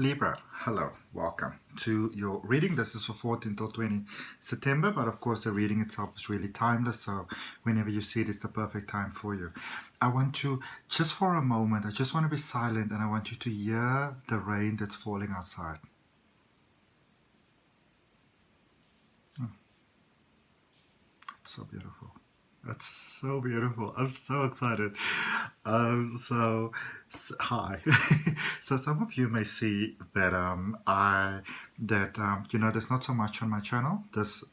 Libra, hello, welcome to your reading. This is for 14 till 20 September, but of course the reading itself is really timeless, so whenever you see it, it's the perfect time for you. I want to, just for a moment, I just want to be silent and I want you to hear the rain that's falling outside. It's so beautiful. That's so beautiful. I'm so excited. Hi. So some of you may see that there's not so much on my channel this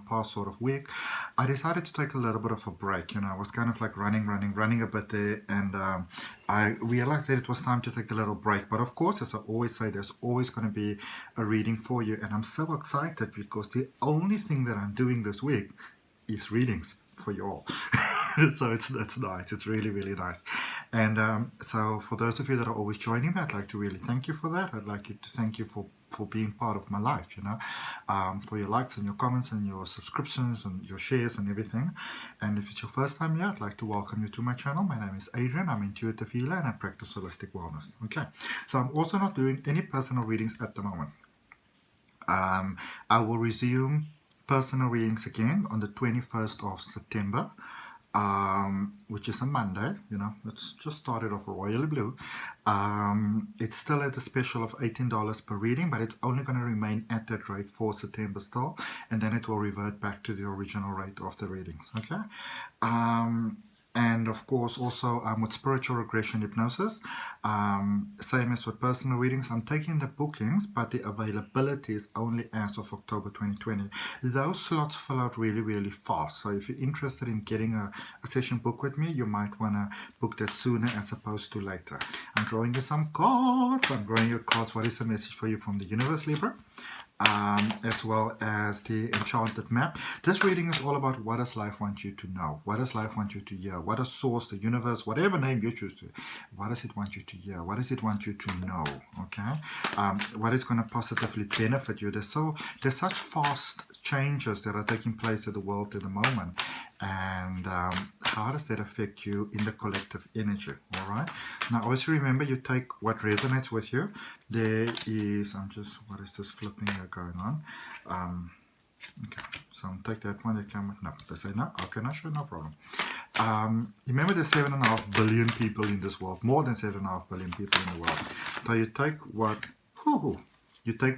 past sort of week. I decided to take a little bit of a break. I was kind of like running a bit there, and I realized that it was time to take a little break. But of course, as I always say, there's always going to be a reading for you, and I'm so excited because the only thing that I'm doing this week is readings for you all. So it's nice. It's really, really nice. And so for those of you that are always joining me, I'd like to really thank you for that. I'd like to thank you for being part of my life, for your likes and your comments and your subscriptions and your shares and everything. And if it's your first time here, I'd like to welcome you to my channel. My name is Adrian. I'm intuitive healer and I practice holistic wellness. Okay, so I'm also not doing any personal readings at the moment. I will resume personal readings again on the 21st of September, which is a Monday. It's just started off royally blue. It's still at a special of $18 per reading, but it's only going to remain at that rate for September still, and then it will revert back to the original rate of the readings. Okay. And of course also with spiritual regression hypnosis, same as with personal readings, I'm taking the bookings, but the availability is only as of October 2020. Those slots fill out really, really fast. So if you're interested in getting a session booked with me, you might want to book that sooner as opposed to later. I'm drawing you some cards. I'm drawing you cards. What is the message for you from the universe, Libra? As well as the Enchanted Map. This reading is all about what does life want you to know? What does life want you to hear? What does source, the universe, whatever name you choose to, what does it want you to hear? What does it want you to know? Okay? What is going to positively benefit you? There's such fast changes that are taking place in the world at the moment. And how does that affect you in the collective energy? All right. Now, always remember, you take what resonates with you. There is, what is this flipping here going on? Okay, so I'll take that one. They come with no. They say no. Okay, not sure, no problem. Remember, there's 7.5 billion people in this world. More than 7.5 billion people in the world. So you take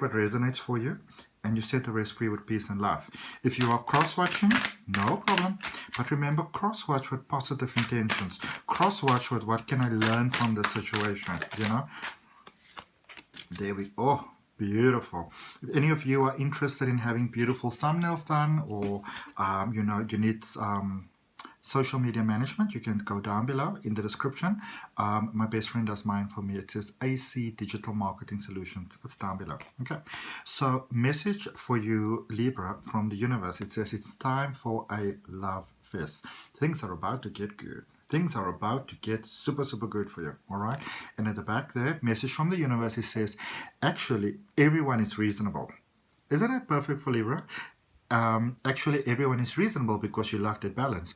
what resonates for you, and you set the rest free with peace and love. If you are cross-watching, no problem. But remember, cross-watch with positive intentions. Cross-watch with what can I learn from the situation, There we go. Oh, beautiful. If any of you are interested in having beautiful thumbnails done, or, you need social media management, you can go down below in the description. My best friend does mine for me. It says AC Digital Marketing Solutions. It's down below. Okay. So message for you, Libra, from the universe. It says it's time for a love fest. Things are about to get good. Things are about to get super, super good for you. All right. And at the back there, message from the universe, it says, actually, everyone is reasonable. Isn't that perfect for Libra? Actually, everyone is reasonable because you love that balance.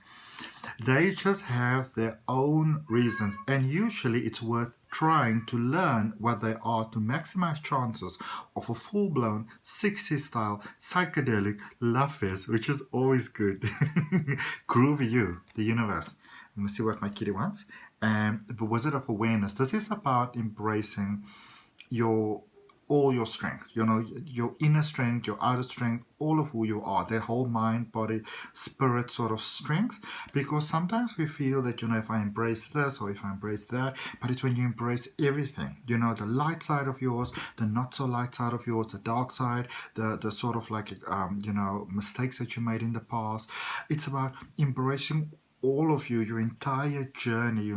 They just have their own reasons, and usually it's worth trying to learn what they are to maximize chances of a full-blown 60s style psychedelic love fest, which is always good. Groovy you, the universe. Let me see what my kitty wants. The Wizard of Awareness. This is about embracing all your strength, your inner strength, your outer strength, all of who you are, their whole mind, body, spirit sort of strength. Because sometimes we feel that, if I embrace this or if I embrace that, but it's when you embrace everything, the light side of yours, the not so light side of yours, the dark side, the sort of like, mistakes that you made in the past. It's about embracing all of you, your entire journey,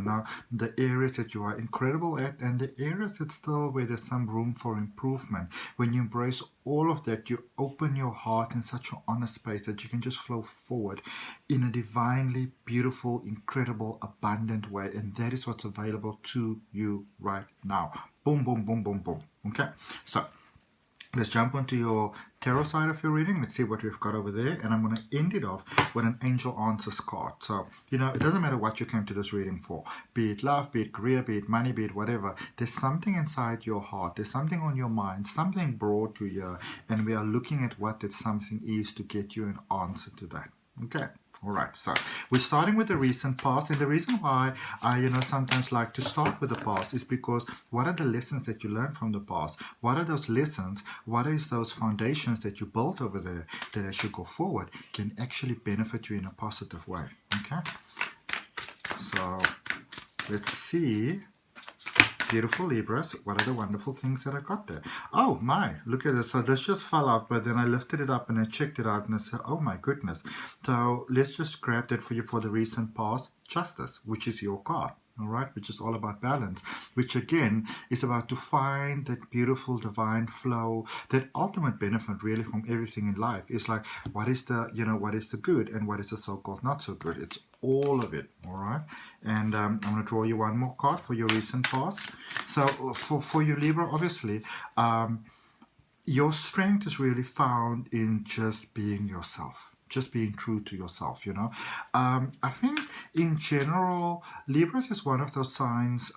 the areas that you are incredible at and the areas that still where there's some room for improvement. When you embrace all of that, you open your heart in such an honest space that you can just flow forward in a divinely beautiful, incredible, abundant way. And that is what's available to you right now. Boom, boom, boom, boom, boom. Okay, so let's jump onto your tarot side of your reading. Let's see what we've got over there. And I'm going to end it off with an angel answers card. So, you know, it doesn't matter what you came to this reading for. Be it love, be it career, be it money, be it whatever. There's something inside your heart. There's something on your mind. Something brought you here. And we are looking at what that something is to get you an answer to that. Okay. All right, so we're starting with the recent past, and the reason why I, you know, sometimes like to start with the past is because what are the lessons that you learned from the past? What are those lessons? What is those foundations that you built over there that as you go forward can actually benefit you in a positive way? Okay, so let's see. Beautiful Libras, what are the wonderful things that I got there? Oh my, look at this. So this just fell out, but then I lifted it up and I checked it out and I said, oh my goodness. So let's just grab that for you for the recent past. Justice, which is your card. All right, which is all about balance, which again is about to find that beautiful divine flow, that ultimate benefit really from everything in life. Is like, what is the, you know, what is the good and what is the so-called not so good? It's all of it. All right, and I'm going to draw you one more card for your recent past. So for you Libra, obviously your strength is really found in just being yourself, just being true to yourself, you know. I think in general, Libras is one of those signs,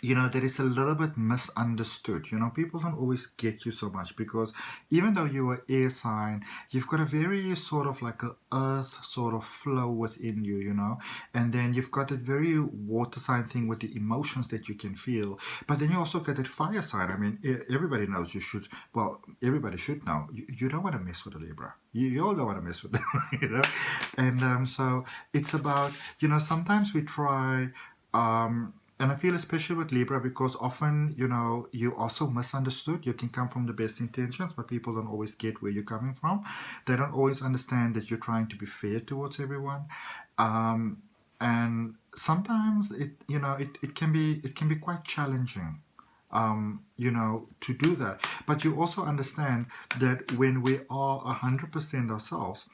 you know, that is a little bit misunderstood. You know, people don't always get you so much because even though you're an air sign, you've got a very sort of like a earth sort of flow within you, you know, and then you've got that very water sign thing with the emotions that you can feel, but then you also get that fire sign. I mean, everybody knows you should, well, everybody should know, you don't want to mess with a Libra. You all don't want to mess with them, you know, and so it's about, you know, sometimes we try, and I feel especially with Libra because often, you know, you are so misunderstood. You can come from the best intentions, but people don't always get where you're coming from. They don't always understand that you're trying to be fair towards everyone. And sometimes you know, it can be quite challenging, you know, to do that. But you also understand that when we are 100% ourselves,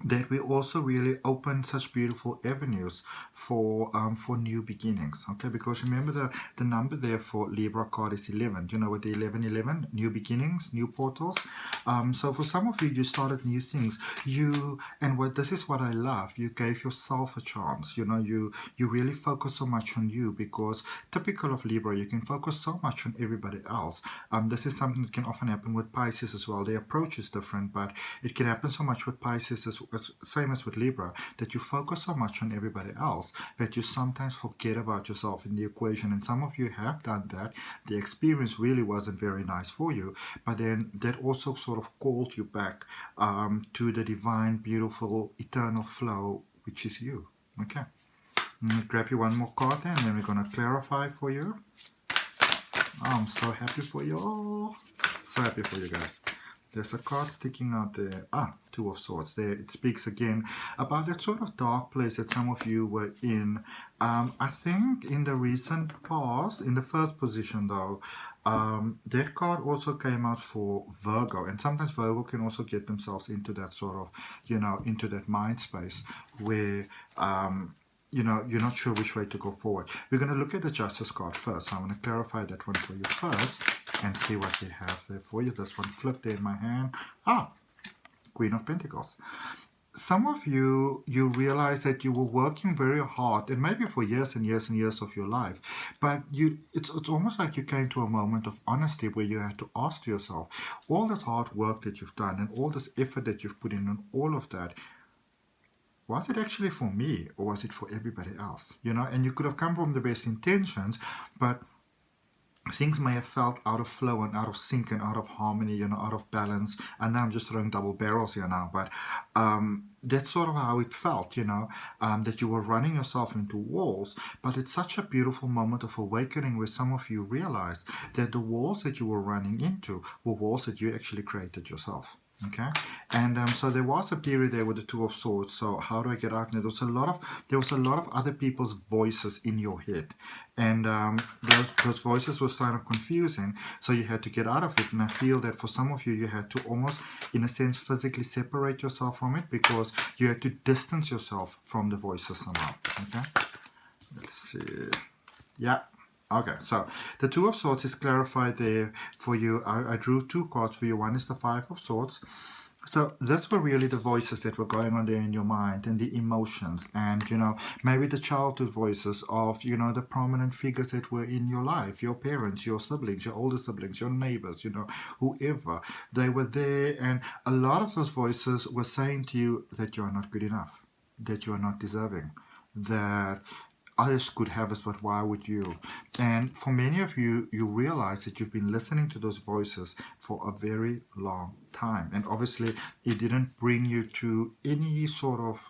that we also really open such beautiful avenues for new beginnings. Okay, because remember the number there for Libra card is 11. You know, with the 1111, new beginnings, new portals. So for some of you, you started new things. This is what I love. You gave yourself a chance. You know, you really focus so much on you because typical of Libra, you can focus so much on everybody else. This is something that can often happen with Pisces as well. The approach is different, but it can happen so much with Pisces as same as with Libra, that you focus so much on everybody else that you sometimes forget about yourself in the equation. And some of you have done that. The experience really wasn't very nice for you, but then that also sort of called you back to the divine, beautiful, eternal flow, which is you. Okay, I'm going to grab you one more card there, and then we're going to clarify for you. I'm so happy for you all. So happy for you guys. There's a card sticking out there. Two of Swords. There it speaks again about that sort of dark place that some of you were in. I think in the recent past, in the first position though, that card also came out for Virgo. And sometimes Virgo can also get themselves into that sort of, you know, into that mind space where you know, you're not sure which way to go forward. We're going to look at the Justice card first. So I'm going to clarify that one for you first and see what we have there for you. This one flipped there in my hand. Queen of Pentacles. Some of you realize that you were working very hard, and maybe for years and years and years of your life, but it's almost like you came to a moment of honesty where you had to ask yourself, all this hard work that you've done and all this effort that you've put in and all of that, was it actually for me or was it for everybody else? You know, and you could have come from the best intentions, but things may have felt out of flow and out of sync and out of harmony, you know, out of balance. And now I'm just throwing double barrels here now, but that's sort of how it felt, you know, that you were running yourself into walls. But it's such a beautiful moment of awakening where some of you realized that the walls that you were running into were walls that you actually created yourself. Okay, and so there was a period there with the Two of Swords. So how do I get out? And there was a lot of other people's voices in your head, and those voices were kind of confusing. So you had to get out of it. And I feel that for some of you, you had to almost, in a sense, physically separate yourself from it because you had to distance yourself from the voices somehow. Okay, let's see. Yeah. Okay, so the Two of Swords is clarified there for you. I drew two cards for you. One is the Five of Swords. So those were really the voices that were going on there in your mind, and the emotions, and maybe the childhood voices of the prominent figures that were in your life, your parents, your siblings, your older siblings, your neighbors, whoever. They were there, and a lot of those voices were saying to you that you are not good enough, that you are not deserving, that others could have us, but why would you? And for many of you, you realize that you've been listening to those voices for a very long time. And obviously, it didn't bring you to any sort of,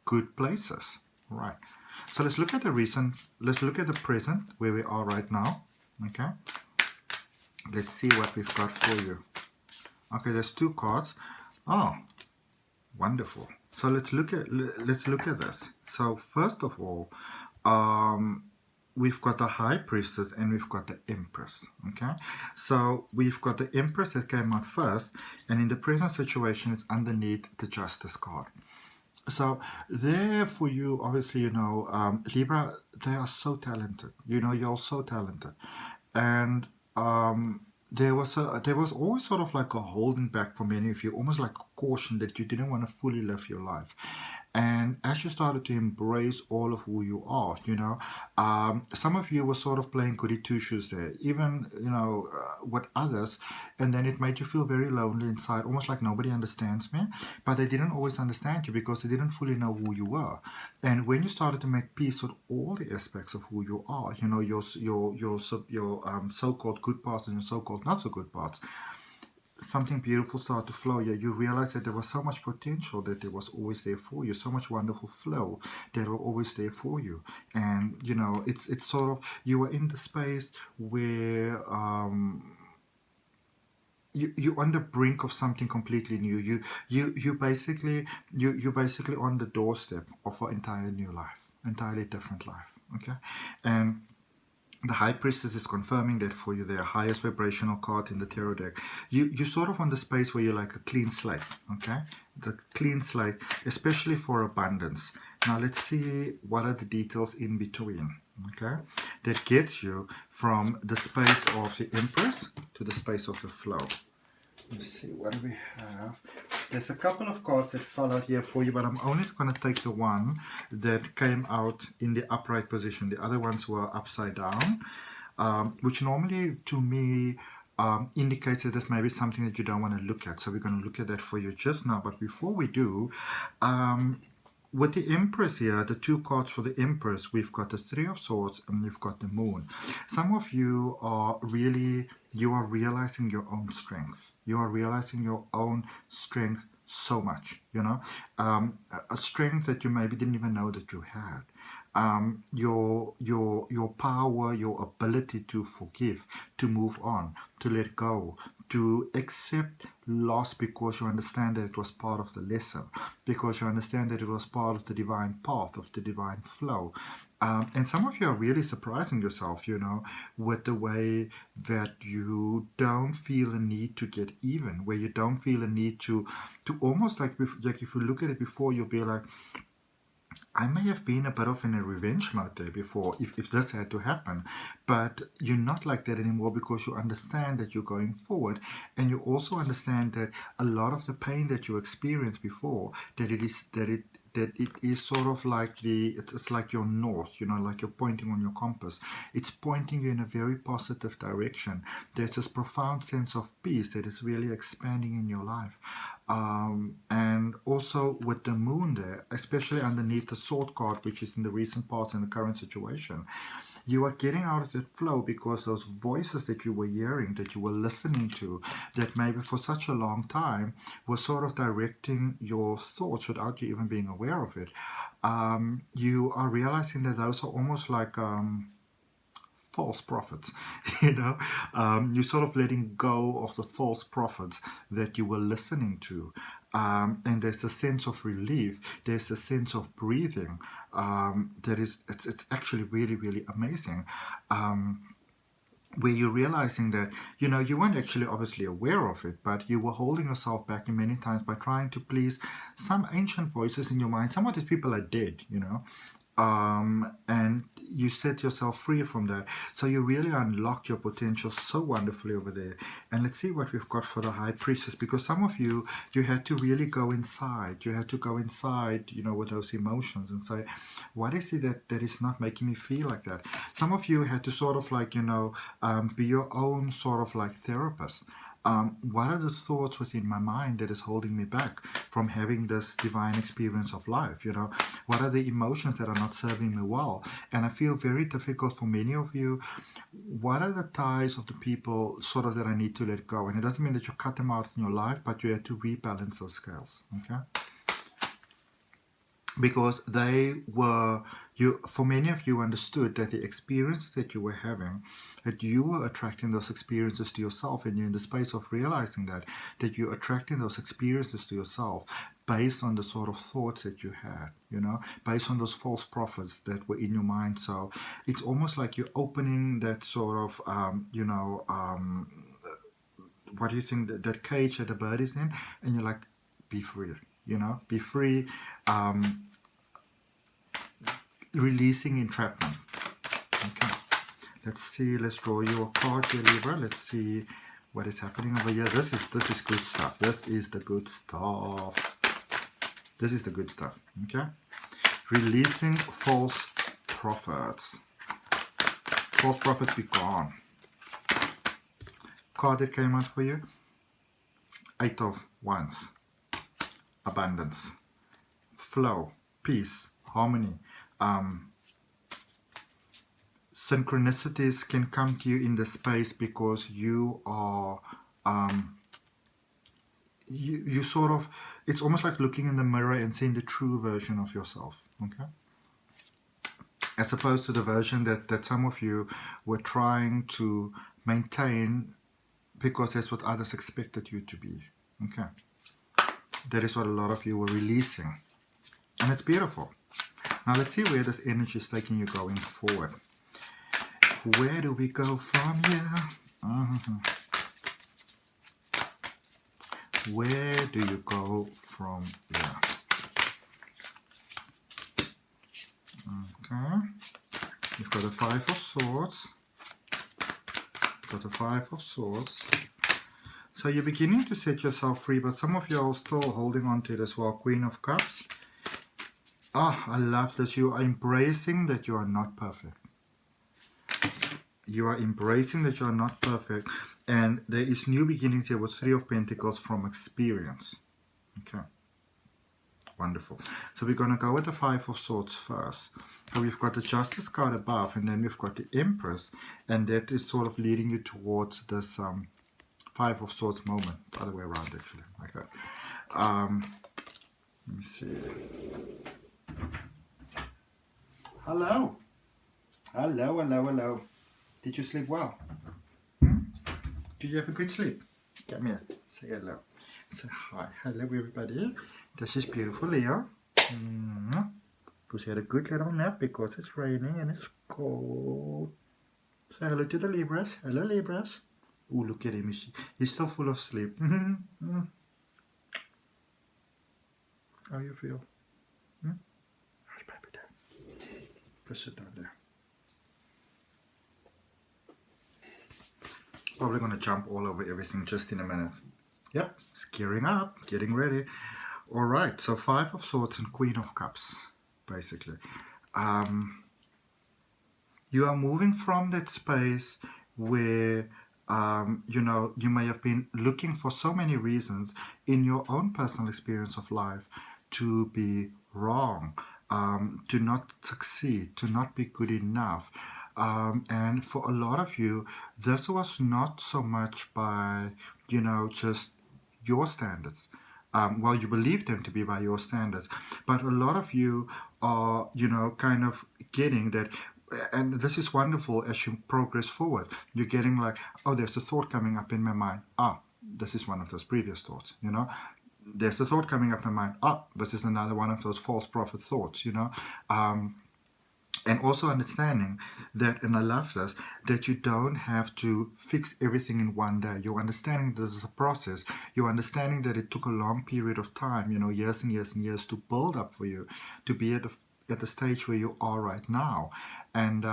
good places. Right. So let's look at the recent, let's look at the present, where we are right now. Okay. Let's see what we've got for you. Okay, there's two cards. Oh, wonderful. So let's look at this. So first of all, we've got the High Priestess and we've got the Empress. Okay, so we've got the Empress that came out first, and in the present situation, it's underneath the Justice card. So there for you, obviously, Libra, they are so talented. You're so talented, and there was always sort of like a holding back for many of you, almost like a caution that you didn't want to fully live your life. And as you started to embrace all of who you are, some of you were sort of playing goody two-shoes there, even, with others, and then it made you feel very lonely inside, almost like nobody understands me, but they didn't always understand you because they didn't fully know who you were. And when you started to make peace with all the aspects of who you are, your so-called good parts and your so-called not so good parts, something beautiful started to flow. You realize that there was so much potential that there was always there for you, so much wonderful flow that were always there for you. And it's sort of, you were in the space where you're on the brink of something completely new. You're basically on the doorstep of an entire new life, entirely different life. Okay, and the High Priestess is confirming that for you, the highest vibrational card in the tarot deck. You're sort of on the space where you're like a clean slate, okay? The clean slate, especially for abundance. Now let's see what are the details in between, okay? That gets you from the space of the Empress to the space of the flow. Let's see, what do we have? There's a couple of cards that fall out here for you, but I'm only going to take the one that came out in the upright position. The other ones were upside down, which normally, to me, indicates that there's maybe something that you don't want to look at. So we're going to look at that for you just now. But before we do, with the Empress here, the two cards for the Empress, we've got the Three of Swords and we've got the Moon. Some of you are realizing your own strength. You are realizing your own strength so much, a strength that you maybe didn't even know that you had. Your power, your ability to forgive, to move on, to let go, to accept loss because you understand that it was part of the lesson, because you understand that it was part of the divine path, of the divine flow. And some of you are really surprising yourself, with the way that you don't feel a need to get even, where you don't feel a need to almost like if you look at it before, you'll be like, I may have been a bit of in a revenge mode there before if this had to happen, but you're not like that anymore because you understand that you're going forward, and you also understand that a lot of the pain that you experienced before, that it is sort of like it's like your north, like you're pointing on your compass. It's pointing you in a very positive direction. There's this profound sense of peace that is really expanding in your life. And also with the Moon there, especially underneath the Sword card, which is in the recent past and the current situation, you are getting out of that flow because those voices that you were hearing, that you were listening to, that maybe for such a long time were sort of directing your thoughts without you even being aware of it. You are realizing that those are almost like false prophets. You're sort of letting go of the false prophets that you were listening to. And there's a sense of relief, there's a sense of breathing it's actually really, really amazing. Where you're realizing that, you weren't actually obviously aware of it, but you were holding yourself back in many times by trying to please some ancient voices in your mind. Some of these people are dead, and you set yourself free from that. So you really unlock your potential so wonderfully over there. And let's see what we've got for the High Priestess, because some of you, you had to really go inside. You had to go inside, you know, with those emotions and say, what is it that is not making me feel like that? Some of you had to sort of like, you know, be your own sort of like therapist. What are the thoughts within my mind that is holding me back from having this divine experience of life? You know, what are the emotions that are not serving me well? And I feel very difficult for many of you. What are the ties of the people sort of that I need to let go? And it doesn't mean that you cut them out in your life, but you have to rebalance those scales. Okay. Because they were, for many of you understood that the experiences that you were having, that you were attracting those experiences to yourself, and you're in the space of realizing that you're attracting those experiences to yourself based on the sort of thoughts that you had, you know, based on those false prophets that were in your mind. So it's almost like you're opening that sort of, what do you think, that cage that the bird is in, and you're like, be free. You know, be free, releasing entrapment. Okay, let's see. Let's draw you a card here, Libra. Let's see what is happening over here. This is good stuff. This is the good stuff. This is the good stuff. Okay, releasing false prophets. False prophets be gone. Card that came out for you: 8 of Wands. Abundance, flow, peace, harmony. Synchronicities can come to you in the space because you are you sort of, it's almost like looking in the mirror and seeing the true version of yourself. Okay, as opposed to the version that some of you were trying to maintain because that's what others expected you to be. Okay, that is what a lot of you were releasing, and it's beautiful. Now let's see where this energy is taking you going forward. Where do we go from here? Where do you go from here? Okay, you've got a 5 of Swords. Got a 5 of Swords. So you're beginning to set yourself free, but some of you are still holding on to it as well. Queen of Cups. Ah, I love this. You are embracing that you are not perfect. You are embracing that you are not perfect. And there is new beginnings here with 3 of Pentacles from experience. Okay. Wonderful. So we're going to go with the 5 of Swords first. So we've got the Justice card above, and then we've got the Empress. And that is sort of leading you towards this 5 of Swords moment. The other way around, actually. Like that. Let me see. Hello. Hello, hello, hello. Did you sleep well? Did you have a good sleep? Come here. Say hello. Say hi. Hello, everybody. This is beautiful Leo. Who's had a good little nap because it's raining and it's cold. Say hello to the Libras. Hello, Libras. Oh, look at him. He's still full of sleep. How you feel? How's baby there? Just sit down there. Probably going to jump all over everything just in a minute. Yep, it's gearing up, getting ready. All right, so 5 of Swords and Queen of Cups, basically. You are moving from that space where, you may have been looking for so many reasons in your own personal experience of life to be wrong, to not succeed, to not be good enough. And for a lot of you, this was not so much by, just your standards. Well, you believe them to be by your standards, but a lot of you are, kind of getting that. And this is wonderful as you progress forward. You're getting like, oh, there's a thought coming up in my mind. This is one of those previous thoughts, There's a thought coming up in my mind. This is another one of those false prophet thoughts, And also understanding that, and I love this, that you don't have to fix everything in one day. You're understanding this is a process. You're understanding that it took a long period of time, years and years and years to build up for you to be at at the stage where you are right now, and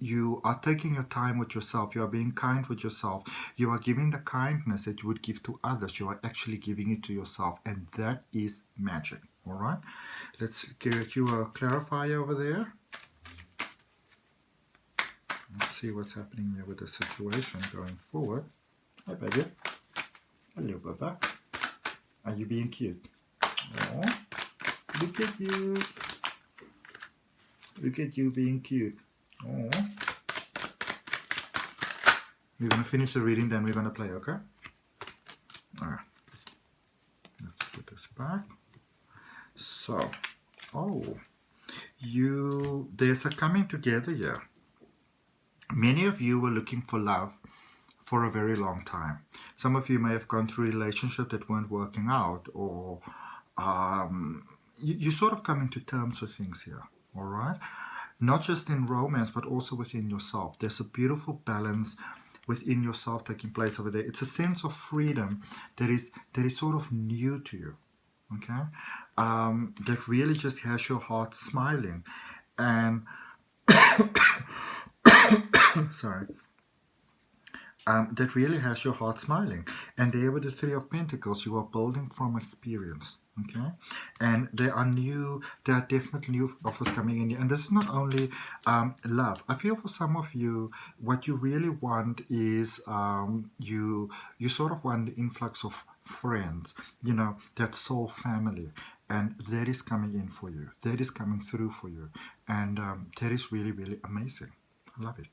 you are taking your time with yourself, you are being kind with yourself, you are giving the kindness that you would give to others, you are actually giving it to yourself, and that is magic. All right, let's get you a clarifier over there. Let's see what's happening here with the situation going forward. Hi, baby. Hello, Baba. Are you being cute? Oh, look at you. Look at you being cute. Oh. We're going to finish the reading, then we're going to play, okay? Alright. Let's put this back. So, there's a coming together here. Many of you were looking for love for a very long time. Some of you may have gone through relationships that weren't working out, or you sort of coming to terms with things here, all right? Not just in romance, but also within yourself. There's a beautiful balance within yourself taking place over there. It's a sense of freedom that is sort of new to you, okay? That really just has your heart smiling, and sorry. That really has your heart smiling. And there with the Three of Pentacles, you are building from experience, okay? And there are definitely new offers coming in here. And this is not only love. I feel for some of you, what you really want is you sort of want the influx of friends, you know, that soul family. And that is coming in for you. That is coming through for you. And that is really, really amazing. I love it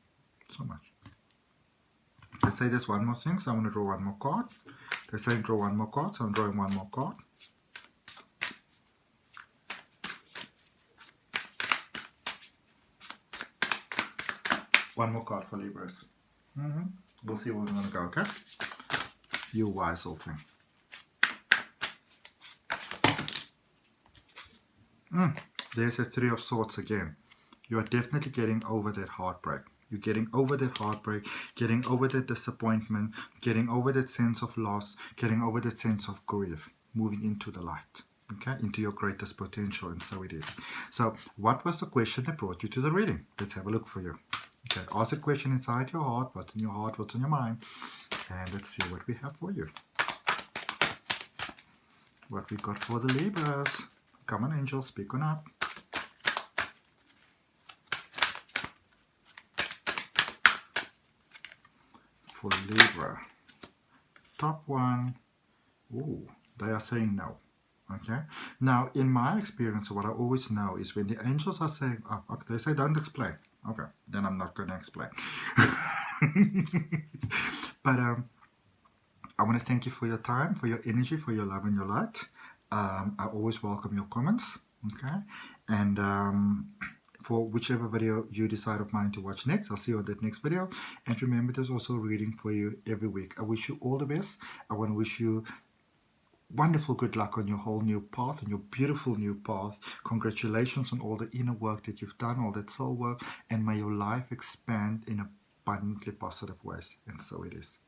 so much. They say there's one more thing, so I want to draw one more card. They say draw one more card, so I'm drawing one more card. One more card for Libras. We'll see where we're going to go, okay? You wise old thing. There's a Three of Swords again. You are definitely getting over that heartbreak. You're getting over that heartbreak, getting over that disappointment, getting over that sense of loss, getting over that sense of grief, moving into the light, okay, into your greatest potential, and so it is. So what was the question that brought you to the reading? Let's have a look for you. Okay, ask the question inside your heart, what's in your heart, what's on your mind, and let's see what we have for you. What we got for the Libras. Come on, angels, speak on up. For Libra, top one, they are saying no, okay? Now, in my experience, what I always know is when the angels are saying, okay, they say don't explain, okay, then I'm not going to explain. But I want to thank you for your time, for your energy, for your love and your light. I always welcome your comments, okay? And for whichever video you decide of mine to watch next, I'll see you on that next video. And remember, there's also a reading for you every week. I wish you all the best. I want to wish you wonderful good luck on your whole new path, on your beautiful new path. Congratulations on all the inner work that you've done, all that soul work, and may your life expand in abundantly positive ways. And so it is.